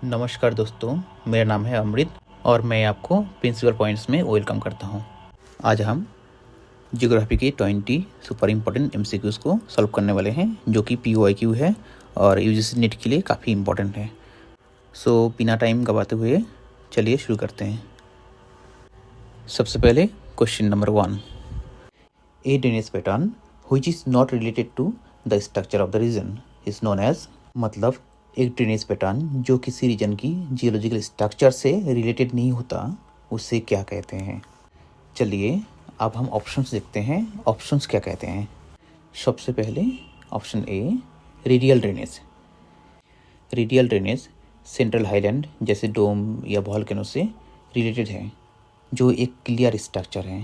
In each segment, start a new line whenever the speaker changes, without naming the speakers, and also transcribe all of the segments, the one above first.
नमस्कार दोस्तों, मेरा नाम है अमृत और मैं आपको प्रिंसिपल पॉइंट्स में वेलकम करता हूं। आज हम ज्योग्राफी के 20 सुपर इम्पोर्टेंट एमसीक्यूज़ को सॉल्व करने वाले हैं, जो कि पीओआईक्यू है और यूजीसी नेट के लिए काफ़ी इम्पोर्टेंट है। सो बिना टाइम गवाते हुए चलिए शुरू करते हैं। सबसे पहले question number 1, a drainage pattern which is not related to the structure of the region is known as, मतलब एक ड्रेनेज पैटर्न जो किसी रीजन की जियोलॉजिकल स्ट्रक्चर से रिलेटेड नहीं होता, उसे क्या कहते हैं। चलिए अब हम ऑप्शंस देखते हैं, ऑप्शंस क्या कहते हैं। सबसे पहले option A, radial drainage. Radial drainage central highland जैसे डोम या वॉल्केनो से रिलेटेड है, जो एक क्लियर स्ट्रक्चर है।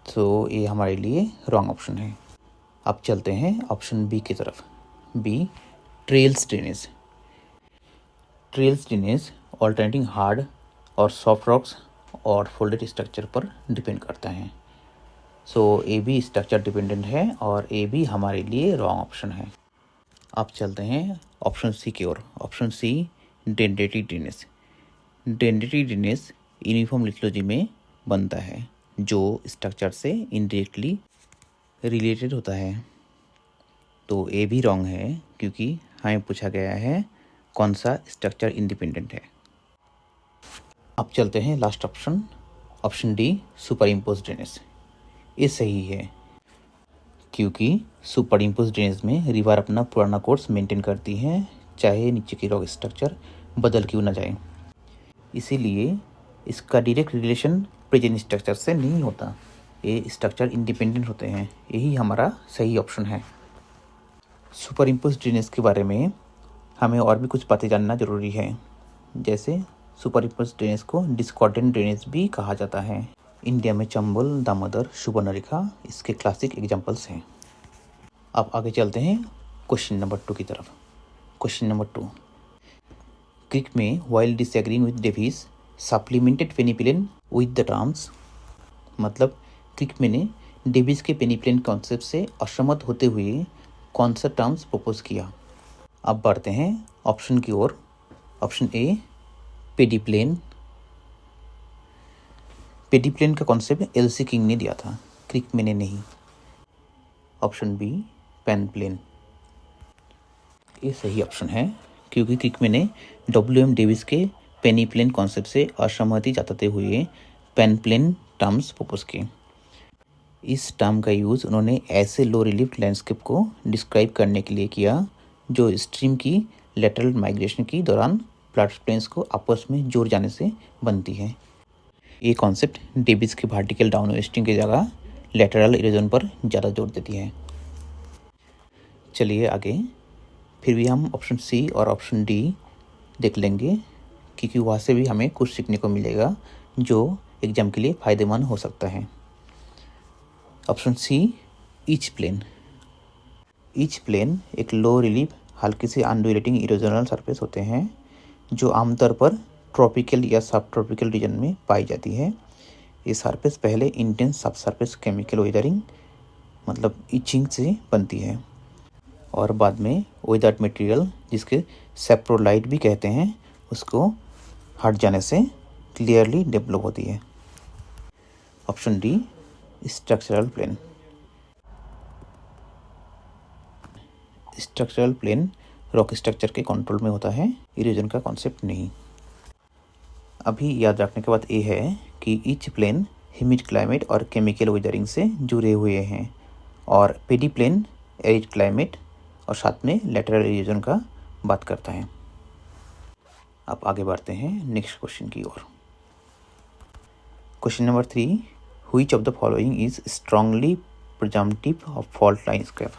तो ये हमारे लिए रॉन्ग ऑप्शन है। अब चलते हैं ऑप्शन बी की तरफ। B, trellis drainage. Trellis drainage alternating hard और सॉफ्ट रॉक्स और फोल्डेड स्ट्रक्चर पर डिपेंड करता है। सो ए भी स्ट्रक्चर डिपेंडेंट है और ए भी हमारे लिए रॉन्ग ऑप्शन है। अब चलते हैं ऑप्शन सी की ओर। Option C, dendritic drainage. Dendritic drainage uniform lithology में बनता है, जो स्ट्रक्चर से इनडायरेक्टली रिलेटेड होता है। तो ए भी रॉन्ग है, क्योंकि हमें पूछा गया है कौन सा स्ट्रक्चर इंडिपेंडेंट है। अब चलते हैं last option, option D, super impose drainage. ये सही है, क्योंकि सुपर इम्पोज ड्रेनेज में रिवर अपना पुराना कोर्स मेंटेन करती है, चाहे नीचे की रॉक स्ट्रक्चर बदल क्यों ना जाए। इसीलिए इसका डायरेक्ट रिलेशन प्रेजेंट स्ट्रक्चर से नहीं होता, ये स्ट्रक्चर इंडिपेंडेंट होते हैं। यही हमारा सही ऑप्शन है। सुपर इम्पोज ड्रेनेज के बारे में हमें और भी कुछ बातें जानना जरूरी है। जैसे सुपर इम्पोज ड्रेनेज को डिस्कॉर्डेंट ड्रेनेज भी कहा जाता है। इंडिया में चंबल, दामोदर, सुवर्णरेखा इसके क्लासिक एग्जांपल्स हैं। अब आगे चलते हैं क्वेश्चन नंबर 2 की तरफ। Question number 2, Crickmay while disagreeing with Davis supplemented peneplain with the terms, मतलब क्रिक में ने डेविस के पेनिप्लेन कॉन्सेप्ट से असहमत होते हुए कौन सा टर्म्स प्रपोज किया। अब बढ़ते हैं ऑप्शन की ओर। Option A, पेडिप्लेन। पेडिप्लेन का कॉन्सेप्ट एलसी किंग ने दिया था, क्रिक में ने नहीं। Option B, panplain. ये सही ऑप्शन है, क्योंकि क्रिक में ने डब्ल्यू.एम. डेविस के पेनिप्लेन कॉन्सेप्ट से असहमति जताते हुए पेनप्लेन टर्म्स प्रपोज किए। इस टर्म का यूज़ उन्होंने ऐसे लो रिलीफ लैंडस्केप को डिस्क्राइब करने के लिए किया, जो स्ट्रीम की लेटरल माइग्रेशन के दौरान फ्लड प्लेन्स को आपस में जोड़ जाने से बनती है। ये कॉन्सेप्ट डेविस के वर्टिकल डाउनवेस्टिंग की जगह लेटरल इरोजन पर ज़्यादा जोर देती है। चलिए आगे फिर भी हम ऑप्शन सी और ऑप्शन डी देख लेंगे, क्योंकि वहाँ से भी हमें कुछ सीखने को मिलेगा जो एग्जाम के लिए फ़ायदेमंद हो सकता है। Option C, etch plain. Etch plain एक लो रिलीफ हल्की से अनड्यूलेटिंग इरोजनल सरफेस होते हैं, जो आमतौर पर ट्रॉपिकल या सब ट्रॉपिकल रीजन में पाई जाती है। ये सरफेस पहले इंटेंस सब सरफेस केमिकल वेदरिंग, मतलब इचिंग से बनती है, और बाद में वेदर्ड मटेरियल, जिसके सेप्रोलाइट भी कहते हैं, उसको हट जाने से क्लियरली डेवलप होती है। Option D, structural plain. Structural plain rock structure के कंट्रोल में होता है, इरोजन का कॉन्सेप्ट नहीं। अभी याद रखने के बात ये है कि ईच प्लेन ह्यूमिड क्लाइमेट और केमिकल वेदरिंग से जुड़े हुए हैं, और पेडी प्लेन एरिड क्लाइमेट और साथ में लेटरल इरोजन का बात करता है। अब आगे बढ़ते हैं नेक्स्ट क्वेश्चन की ओर। Question number 3, which of the following is strongly presumptive of fault line scarp,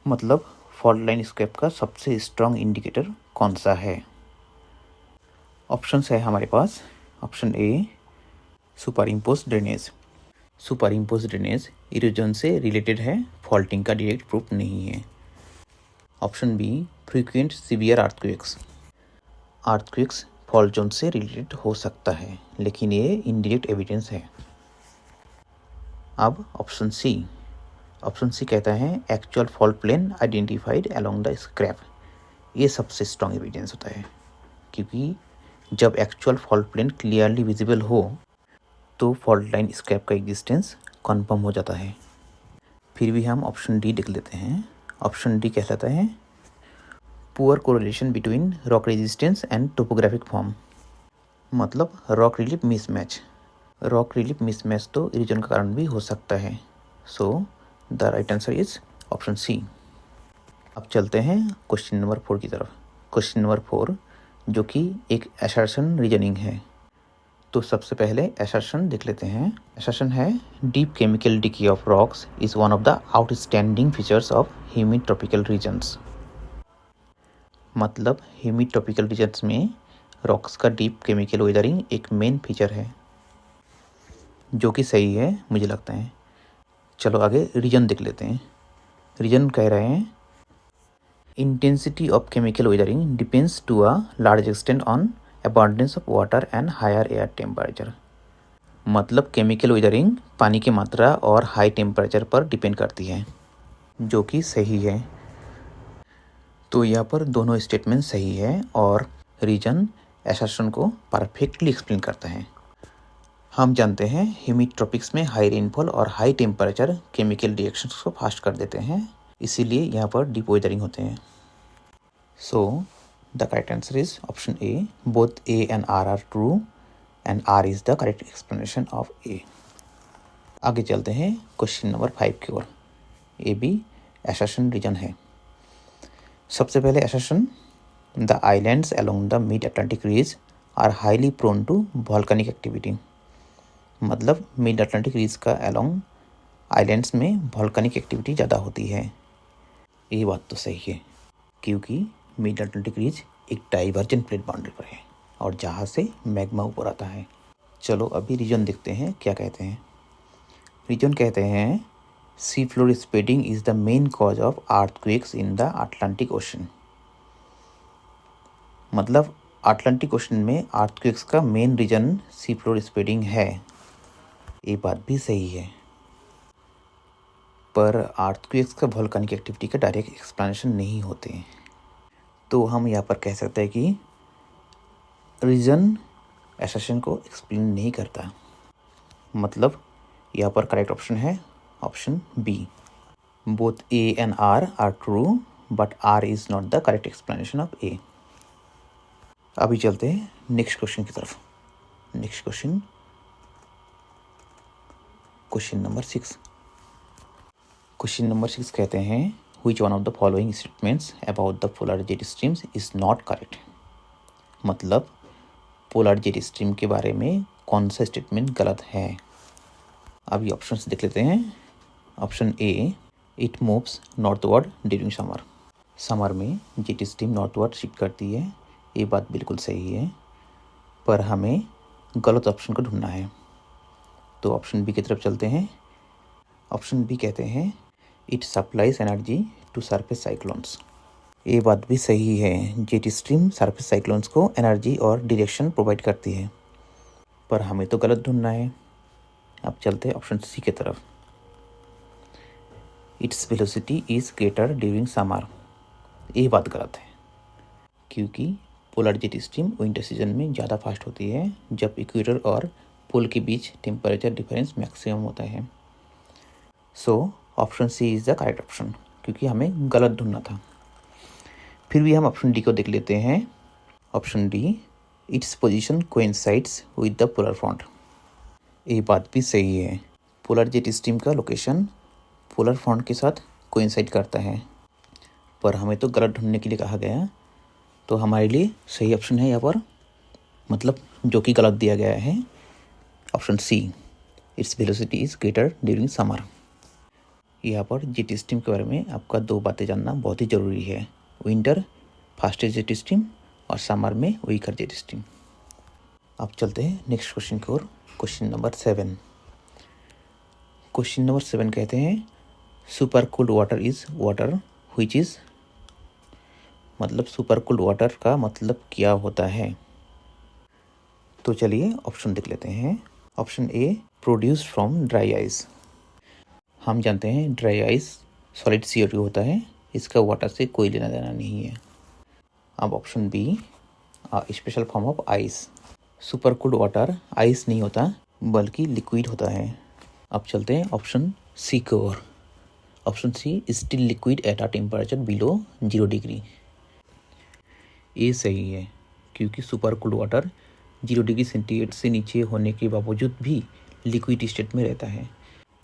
मतलब फॉल्ट लाइन स्क्रैप का सबसे स्ट्रांग इंडिकेटर कौन सा है। ऑप्शंस है हमारे पास। Option A, super impose drainage. Super impose drainage erosion से रिलेटेड है, फॉल्टिंग का डायरेक्ट प्रूफ नहीं है। Option B, frequent severe earthquakes. Earthquakes fault zone से रिलेटेड हो सकता है, लेकिन ये इनडायरेक्ट एविडेंस है। अब ऑप्शन सी कहता है actual fault plane identified along the scarp. ये सबसे स्ट्रॉन्ग एविडेंस होता है। क्योंकि जब actual fault plane clearly visible हो तो फॉल्ट लाइन स्क्रैप का एग्जिस्टेंस कन्फर्म हो जाता है। फिर भी हम ऑप्शन डी लिख लेते हैं। ऑप्शन डी कहलाता है poor correlation between rock resistance and topographic form, मतलब rock relief mismatch. Rock relief mismatch तो इरोजन का कारण भी हो सकता है। So the right answer is option C. अब चलते हैं क्वेश्चन नंबर 4 की तरफ। क्वेश्चन नंबर 4 जो कि एक असर्शन रीजनिंग है। तो सबसे पहले असर्शन देख लेते हैं। असर्शन है deep chemical decay of rocks is one of the outstanding features of humid tropical regions. मतलब ह्यूमिड ट्रॉपिकल रीजन्स में रॉक्स का डीप केमिकल वेदरिंग एक मेन फीचर है, जो कि सही है मुझे लगता है। चलो आगे रीजन देख लेते हैं। रीजन कह रहे हैं intensity of chemical weathering depends to a large extent on abundance of water and higher air temperature. मतलब केमिकल वेदरिंग पानी की मात्रा और हाई टेम्परेचर पर डिपेंड करती है, जो कि सही है। तो यहाँ पर दोनों स्टेटमेंट सही है और रीजन असर्शन को परफेक्टली एक्सप्लेन करता है। हम जानते हैं ह्यूमिड ट्रॉपिक्स में हाई रेनफॉल और हाई टेम्परेचर केमिकल रिएक्शंस को फास्ट कर देते हैं, इसीलिए यहाँ पर डीप वेदरिंग होते हैं। So the correct answer is option A. Both A and R true and R is the correct explanation of A. आगे चलते हैं क्वेश्चन नंबर 5 की ओर। ए भी असर्शन रीजन है। सबसे पहले assertion the islands along the mid Atlantic ridge are highly prone to volcanic activity. मतलब mid Atlantic ridge का अलोंग आइलैंड्स में वॉल्केनिक एक्टिविटी ज़्यादा होती है। ये बात तो सही है, क्योंकि मिड अटलांटिक रीज एक डाइवर्जेंट प्लेट बाउंड्री पर है और जहाँ से मैग्मा ऊपर आता है। चलो अभी रीजन देखते हैं क्या कहते हैं। रीजन कहते हैं sea floor spreading is the main cause of earthquakes in the Atlantic ocean. मतलब अटलांटिक ओशन में अर्थक्वेक्स का main reason sea floor spreading है। ये बात भी सही है, पर अर्थक्वेक्स का वोल्केनिक एक्टिविटी का डायरेक्ट एक्सप्लेनेशन नहीं होते। तो हम यहाँ पर कह सकते हैं कि रीजन असर्शन को एक्सप्लेन नहीं करता। मतलब यहाँ पर करेक्ट ऑप्शन है option B. Both A and R true but R is not the correct explanation of A. अभी चलते हैं नेक्स्ट क्वेश्चन की तरफ। Next question number 6। Question number 6 कहते हैं which one of the following statements about the polar jet streams is not correct. मतलब polar jet stream के बारे में कौन सा स्टेटमेंट गलत है। अभी ऑप्शंस देख लेते हैं। Option A it moves northward during summer. Summer में जेट स्ट्रीम नॉर्थवर्ड शिफ्ट करती है, ये बात बिल्कुल सही है, पर हमें गलत ऑप्शन को ढूंढना है। तो ऑप्शन बी की तरफ चलते हैं। ऑप्शन बी कहते हैं it supplies energy to surface cyclones. ये बात भी सही है, जेट स्ट्रीम सरफेस साइक्लोन्स को एनर्जी और डायरेक्शन प्रोवाइड करती है, पर हमें तो गलत ढूंढना है। अब चलते हैं ऑप्शन सी की तरफ। Its velocity is greater during summer. ये बात गलत है, क्योंकि polar jet stream winter season में ज़्यादा फास्ट होती है, जब इक्वेटर और पोल के बीच टेम्परेचर डिफरेंस मैक्सिमम होता है। So option C is the correct option, क्योंकि हमें गलत ढूंढना था। फिर भी हम ऑप्शन डी को देख लेते हैं। Option D its position coincides with the polar front. ये बात भी सही है, पोलर जेट स्ट्रीम का लोकेशन पोलर फ्रंट के साथ कोइंसाइड करता है, पर हमें तो गलत ढूंढने के लिए कहा गया। तो हमारे लिए सही ऑप्शन है यहाँ पर, मतलब जो कि गलत दिया गया है, option see its velocity is greater during summer. यहाँ पर जेट स्ट्रीम के बारे में आपका 2 बातें जानना बहुत ही ज़रूरी है। विंटर फास्टेस्ट जेट स्ट्रीम और समर में वीकर जेट स्ट्रीम। अब चलते हैं नेक्स्ट क्वेश्चन की ओर। Question number 7। क्वेश्चन नंबर 7 कहते हैं super cooled water is water which is. मतलब सुपर कूल्ड वाटर का मतलब क्या होता है। तो चलिए ऑप्शन देख लेते हैं। Option A produced from dry ice. हम जानते हैं ड्राई आइस सॉलिड CO2 होता है, इसका वाटर से कोई लेना देना नहीं है। अब option B special form of ice. Super cooled water ice नहीं होता बल्कि लिक्विड होता है। अब चलते हैं ऑप्शन सी की ओर। Option C, still liquid at a temperature below 0 degree. ये सही है क्योंकि super cooled water 0 degree centigrade से नीचे होने के बावजूद भी लिक्विड स्टेट में रहता है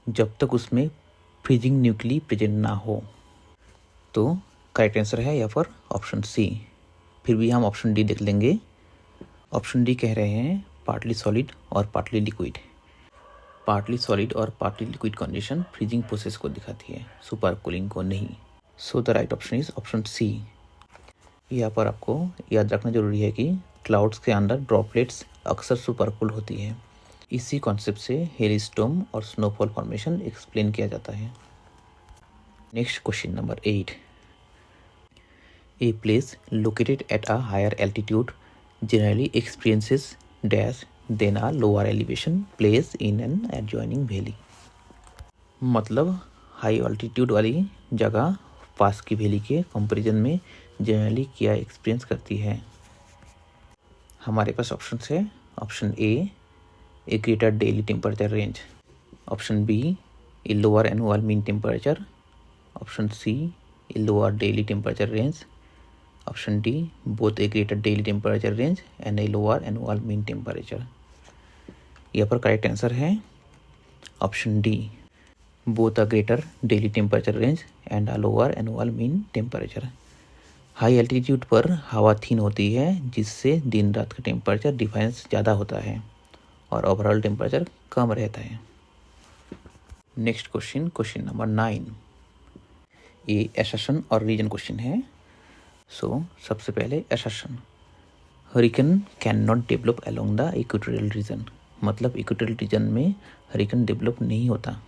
जब तक उसमें फ्रीजिंग न्यूक्ली प्रेजेंट ना हो। तो करेक्ट आंसर है यहाँ पर ऑप्शन सी। फिर भी हम ऑप्शन डी देख लेंगे। ऑप्शन डी कह रहे हैं पार्टली सॉलिड और पार्टली लिक्विड। पार्टली सॉलिड और partly liquid condition freezing process को दिखाती है, सुपर कूलिंग को नहीं। So the right option is option C. यहाँ पर आपको याद रखना जरूरी है कि क्लाउड्स के अंदर ड्रॉपलेट्स अक्सर सुपरकूल होती है। इसी कॉन्सेप्ट से हेलस्टॉर्म और स्नोफॉल फॉर्मेशन एक्सप्लेन किया जाता है। Next question number 8। A place located at a higher altitude generally experiences dash than a lower elevation place in an adjoining valley। मतलब हाई ऑल्टीट्यूड वाली जगह पास की वैली के कंपैरिजन में जनरली क्या एक्सपीरियंस करती है। हमारे पास ऑप्शन है। Option A greater daily temperature range. Option B a lower annual mean temperature. Option C a lower daily temperature range. Option D both a greater daily temperature range and a lower annual mean temperature. यहाँ पर correct answer है option D, both a greater daily temperature range and a lower annual mean temperature. High altitude पर हवा thin होती है जिससे दिन रात का टेम्परेचर डिफरेंस ज़्यादा होता है और ओवरऑल टेम्परेचर कम रहता है। Next question, question number 9। ये असर्शन और रीजन क्वेश्चन है। सबसे पहले assertion, hurricane can not develop along the equatorial region. मतलब इक्वेटोरियल रीजन में हरिकेन डेवलप नहीं होता।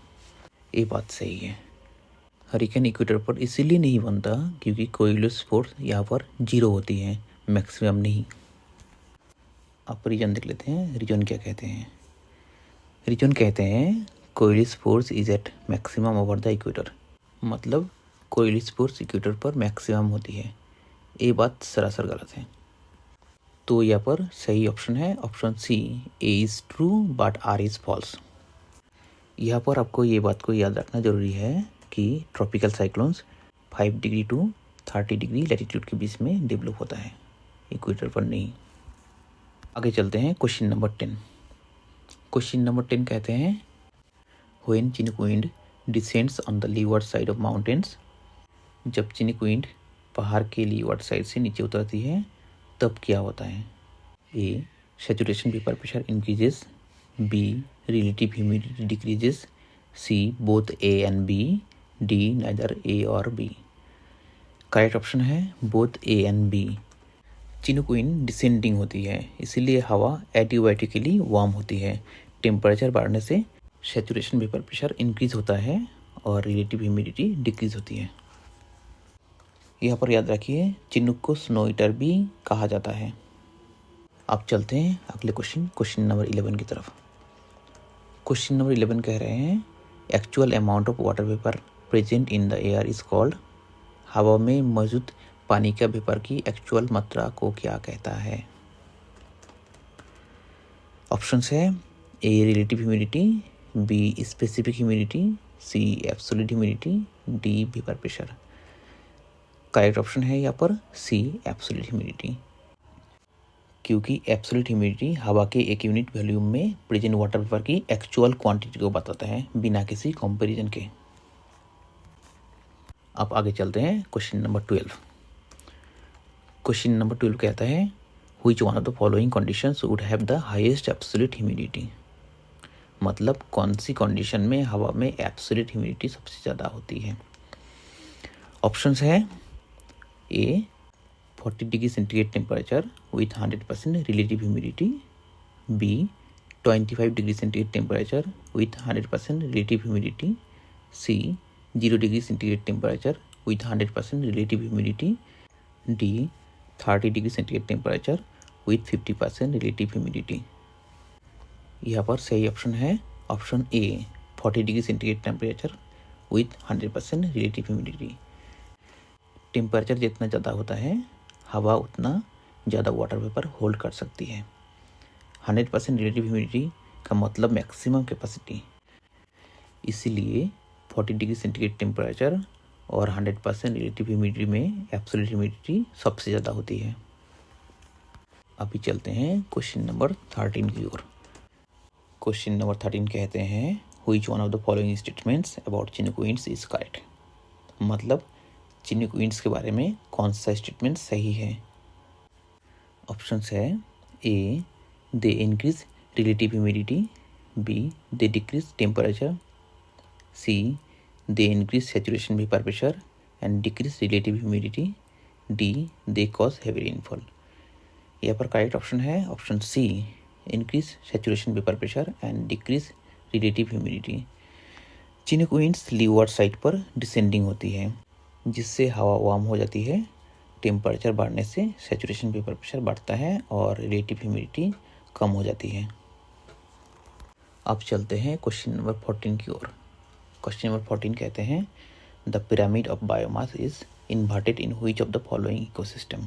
ये बात सही है। हरिकेन इक्वेटर पर इसीलिए नहीं बनता क्योंकि कोइलस फोर्स यहाँ पर 0 होती है, मैक्सिमम नहीं। आप रीजन देख लेते हैं। रीजन क्या कहते हैं? रीजन कहते हैं Coriolis force is at maximum over the equator. मतलब कोइलस फोर्स इक्वेटर पर मैक्सिमम होती है। ये बात सरासर गलत है। तो यहाँ पर सही ऑप्शन है option C, A is true but R is false. यहाँ पर आपको ये बात को याद रखना जरूरी है कि tropical cyclones 5 degree to 30 degree latitude के बीच में डेवलप होता है, इक्वेटर पर नहीं। आगे चलते हैं क्वेश्चन नंबर 10। क्वेश्चन नंबर 10 कहते हैं when Chinook wind descends on the levered side of mountains. जब चिनूक विंड पहाड़ के लीवर्ड साइड से नीचे उतरती है तब क्या होता है? A saturation vapour pressure increases. B relative humidity decreases. C both A and B. D neither A और बी। करेक्ट ऑप्शन है both A and B. Chinook wind descending होती है, इसीलिए हवा एडियाबैटिकली वार्म होती है। टेम्परेचर बढ़ने से सैचुरेशन वेपर प्रेशर इंक्रीज होता है और रिलेटिव ह्यूमिडिटी डिक्रीज होती है। यहाँ पर याद रखिए चिनूक को स्नो ईटर भी कहा जाता है। अब चलते हैं अगले क्वेश्चन, क्वेश्चन नंबर 11 की तरफ। क्वेश्चन नंबर 11 कह रहे हैं actual amount of water vapour present in the air is called. हवा में मौजूद पानी का वेपर की एक्चुअल मात्रा को क्या कहता है? ऑप्शंस है A relative humidity. B specific humidity. C absolute humidity. D vapour pressure. Correct option है यहाँ पर सी एब्सोल्यूट ह्यूमिडिटी, क्योंकि एब्सोल्यूट ह्यूमिडिटी हवा के एक यूनिट वॉल्यूम में प्रेजेंट वाटर वेपर की एक्चुअल क्वांटिटी को बताता है बिना किसी कंपैरिजन के। अब आगे चलते हैं क्वेश्चन नंबर 12। क्वेश्चन नंबर 12 कहता है which one of the following conditions would have the highest absolute humidity. मतलब कौन सी कंडीशन में हवा में एब्सोल्यूट ह्यूमिडिटी सबसे ज़्यादा होती है? ऑप्शंस है A 40 degree centigrade temperature with 100% relative humidity. B 25 degree centigrade temperature with 100% relative humidity. C 0 degree centigrade temperature with 100% relative humidity. D 30 degree centigrade temperature with 50% relative humidity. यहाँ पर सही option है option A 40 degree centigrade temperature with 100% relative humidity. Temperature जितना ज़्यादा होता है हवा उतना ज़्यादा वाटर वेपर होल्ड कर सकती है। 100% रिलेटिव ह्यूमिडिटी का मतलब मैक्सिमम कैपेसिटी, इसीलिए 40 डिग्री सेंटीग्रेड टेम्परेचर और 100% रिलेटिव ह्यूमिडिटी में एब्सोल्यूट ह्यूमिडिटी सबसे ज़्यादा होती है। अभी चलते हैं क्वेश्चन नंबर 13 की ओर। क्वेश्चन नंबर 13 कहते हैं which one of the following statements about Chinook winds is correct. मतलब चिनूक विंड्स के बारे में कौन सा स्टेटमेंट सही है। ऑप्शंस है A they increase relative humidity, B they decrease temperature, C they increase saturation vapour pressure and decrease relative humidity, D they cause heavy rainfall. यहाँ पर करेक्ट ऑप्शन है option C, increase saturation vapour pressure and decrease relative humidity. Chinook winds leeward side पर descending होती है, जिससे हवा warm हो जाती है। टेम्परेचर बढ़ने से सैचुरेशन वेपर प्रेशर बढ़ता है और रिलेटिव ह्यूमिडिटी कम हो जाती है। अब चलते हैं क्वेश्चन नंबर 14 की ओर। क्वेश्चन नंबर 14 कहते हैं the pyramid of biomass is inverted in which of the following ecosystem.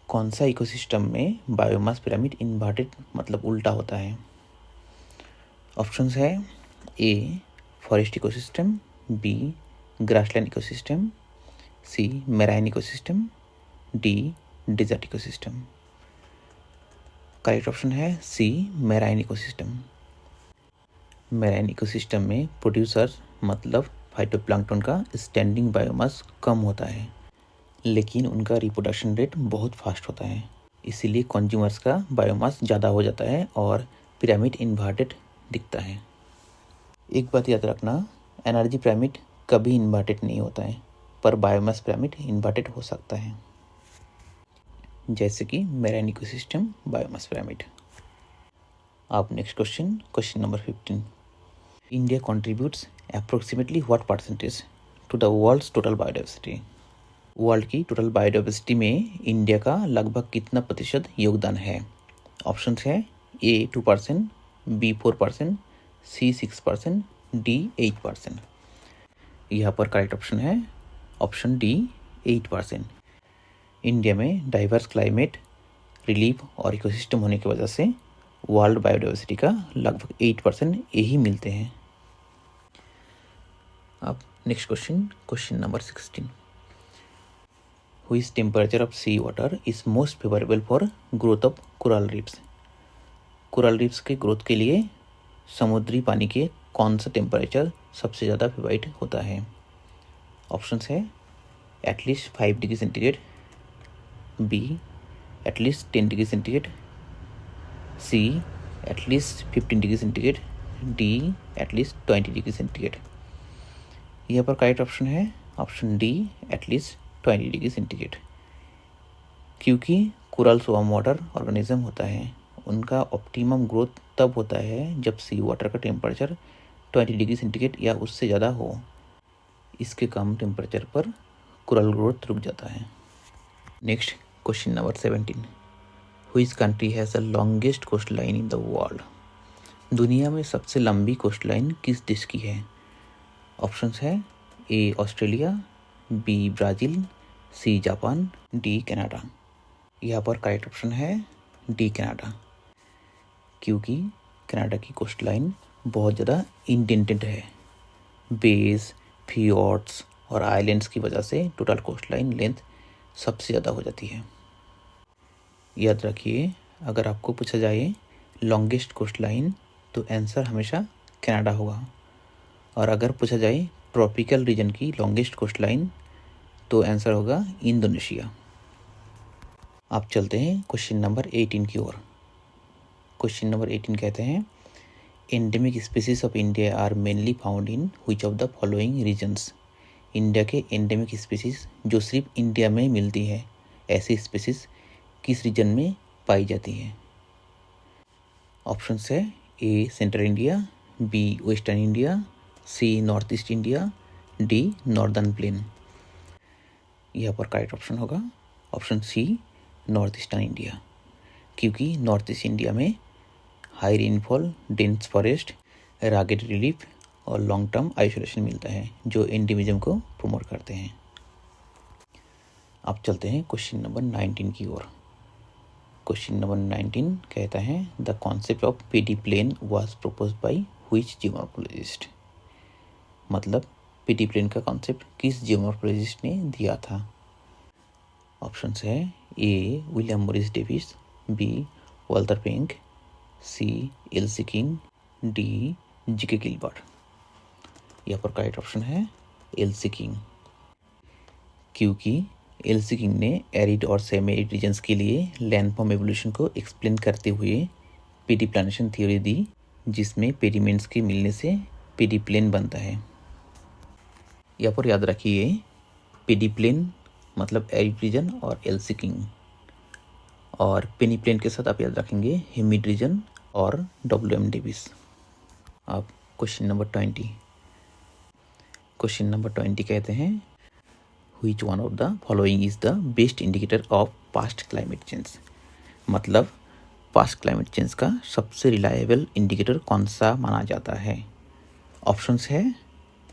कौन सा इकोसिस्टम में बायोमास पिरामिड इन्वर्टेड मतलब उल्टा होता है। ऑप्शंस है A forest ecosystem, B grassland ecosystem, C marine ecosystem, D desert ecosystem. Correct option है C marine ecosystem. Marine ecosystem में प्रोड्यूसर मतलब फाइटोप्लैंक्टन का स्टैंडिंग बायोमास कम होता है, लेकिन उनका रिप्रोडक्शन रेट बहुत फास्ट होता है, इसीलिए कंज्यूमर्स का बायोमास ज़्यादा हो जाता है और पिरामिड इन्वर्टेड दिखता है। एक बात याद रखना, एनर्जी पिरामिड कभी इन्वर्टेड नहीं होता है, पर बायोमास पिरामिड इन्वर्टेड हो सकता है, जैसे कि मैराइन इकोसिस्टम बायोमास पिरामिड। अब next question number 15। India contributes approximately what percentage to the world's total biodiversity. World की टोटल बायोडाइवर्सिटी में इंडिया का लगभग कितना प्रतिशत योगदान है। ऑप्शन है ए 2%, बी 4%, सी 6%, डी 8%। यहाँ पर करेक्ट ऑप्शन है ऑप्शन डी 8%। इंडिया में डाइवर्स क्लाइमेट, रिलीफ और इकोसिस्टम होने की वजह से वर्ल्ड बायोडाइवर्सिटी का लगभग 8% यही मिलते हैं। अब next question number 16। Which temperature of sea water is most favorable for growth of coral reefs? Coral reefs के ग्रोथ के लिए समुद्री पानी के कौन सा टेम्परेचर सबसे ज़्यादा फेवरेट होता है। ऑप्शंस है at least 5 degree centigrade, B at least 10 degree centigrade, C at least 15 degree centigrade, D at least 20 degree centigrade. यहाँ पर करेक्ट ऑप्शन है option D at least 20 degree centigrade. क्योंकि कोरल्स वार्म वाटर ऑर्गेनिज्म होता है, उनका ऑप्टिमम ग्रोथ तब होता है जब सी वाटर का टेम्परेचर 20 डिग्री सेंटीग्रेड या उससे ज़्यादा हो। इसके कम टेम्परेचर पर कोरल ग्रोथ रुक जाता है। Next question number 17। Which country has the longest coast line in the world. दुनिया में सबसे लंबी कोस्ट लाइन किस देश की है। ऑप्शंस है A Australia, B Brazil, C Japan, D Canada. यहाँ पर करेक्ट ऑप्शन है डी कनाडा। क्योंकि कनाडा की कोस्ट लाइन बहुत ज़्यादा इंडेंटेड है। बेस, फियोर्ड्स और आइलैंड्स की वजह से टोटल कोस्ट लाइन लेंथ सबसे ज़्यादा हो जाती है। याद रखिए, अगर आपको पूछा जाए लॉन्गेस्ट कोस्ट लाइन तो आंसर हमेशा कनाडा होगा, और अगर पूछा जाए ट्रॉपिकल रीजन की लॉन्गेस्ट कोस्ट लाइन तो आंसर होगा इंडोनेशिया। आप चलते हैं क्वेश्चन नंबर 18 की ओर। क्वेश्चन नंबर 18 कहते हैं endemic species of India are mainly found in which of the following regions. India के एंडेमिक स्पीसीज जो सिर्फ इंडिया में मिलती है, ऐसी स्पीसीज किस रीजन में पाई जाती है। ऑप्शंस है A central India, B western India, C north east India, D northern plain. यहाँ पर करेक्ट ऑप्शन होगा option C north eastern India. क्योंकि नॉर्थ ईस्ट इंडिया में high rainfall, dense forest, rugged relief और लॉन्ग टर्म आइसोलेशन मिलता है, जो endemism को प्रमोट करते हैं। अब चलते हैं क्वेश्चन नंबर 19 की ओर। क्वेश्चन नंबर 19 कहता है the concept of pediplain was proposed by which geomorphologist. मतलब पीडी प्लेन का कॉन्सेप्ट किस जियोमॉर्फोलॉजिस्ट ने दिया था। ऑप्शंस है A William Morris Davis, B Walter Penck, C Elsie King, D GK Gilbert. यहाँ पर करेक्ट ऑप्शन है एल्सी किंग, क्योंकि एल्सी किंग ने एरिड और सेमी एरिड रीजन्स के लिए लैंडफॉर्म एवोल्यूशन को एक्सप्लेन करते हुए पेडिप्लानेशन थ्योरी दी, जिसमें पेडिमेंट्स के मिलने से पेडिप्लेन बनता है। यहाँ पर याद रखिए पेडिप्लेन मतलब एरिड रीजन और एल्सी किंग, और पेनिप्लेन के साथ आप याद रखेंगे हेमिड रीजन और डब्ल्यू.एम. डेविस। अब क्वेश्चन नंबर 20। क्वेश्चन नंबर 20 कहते हैं which one of the following is the best indicator of past climate change. मतलब पास्ट क्लाइमेट चेंज का सबसे रिलायबल इंडिकेटर कौन सा माना जाता है। ऑप्शंस है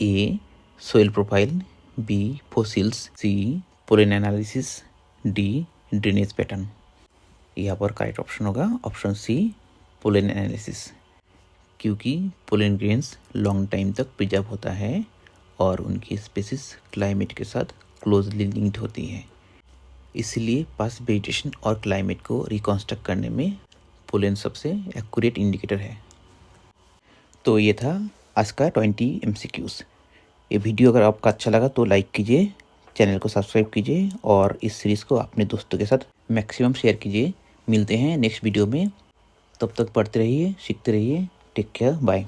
A soil profile, B fossils, C pollen analysis, D drainage pattern. यहाँ पर करेक्ट ऑप्शन होगा ऑप्शन सी पोलन एनालिसिस, क्योंकि पोलन ग्रेन्स लॉन्ग टाइम तक प्रिजर्व होता है और उनकी स्पीसीज क्लाइमेट के साथ क्लोजली लिंक्ड होती है। इसलिए पास्ट वेजिटेशन और क्लाइमेट को रिकॉन्स्ट्रक्ट करने में पोलन सबसे एक्यूरेट इंडिकेटर है। तो ये था आज का 20 MCQs। ये वीडियो अगर आपका अच्छा लगा तो लाइक कीजिए, चैनल को सब्सक्राइब कीजिए और इस सीरीज़ को अपने दोस्तों के साथ मैक्सिमम शेयर कीजिए। मिलते हैं नेक्स्ट वीडियो में, तब तक पढ़ते रहिए, सीखते रहिए। Take care, bye.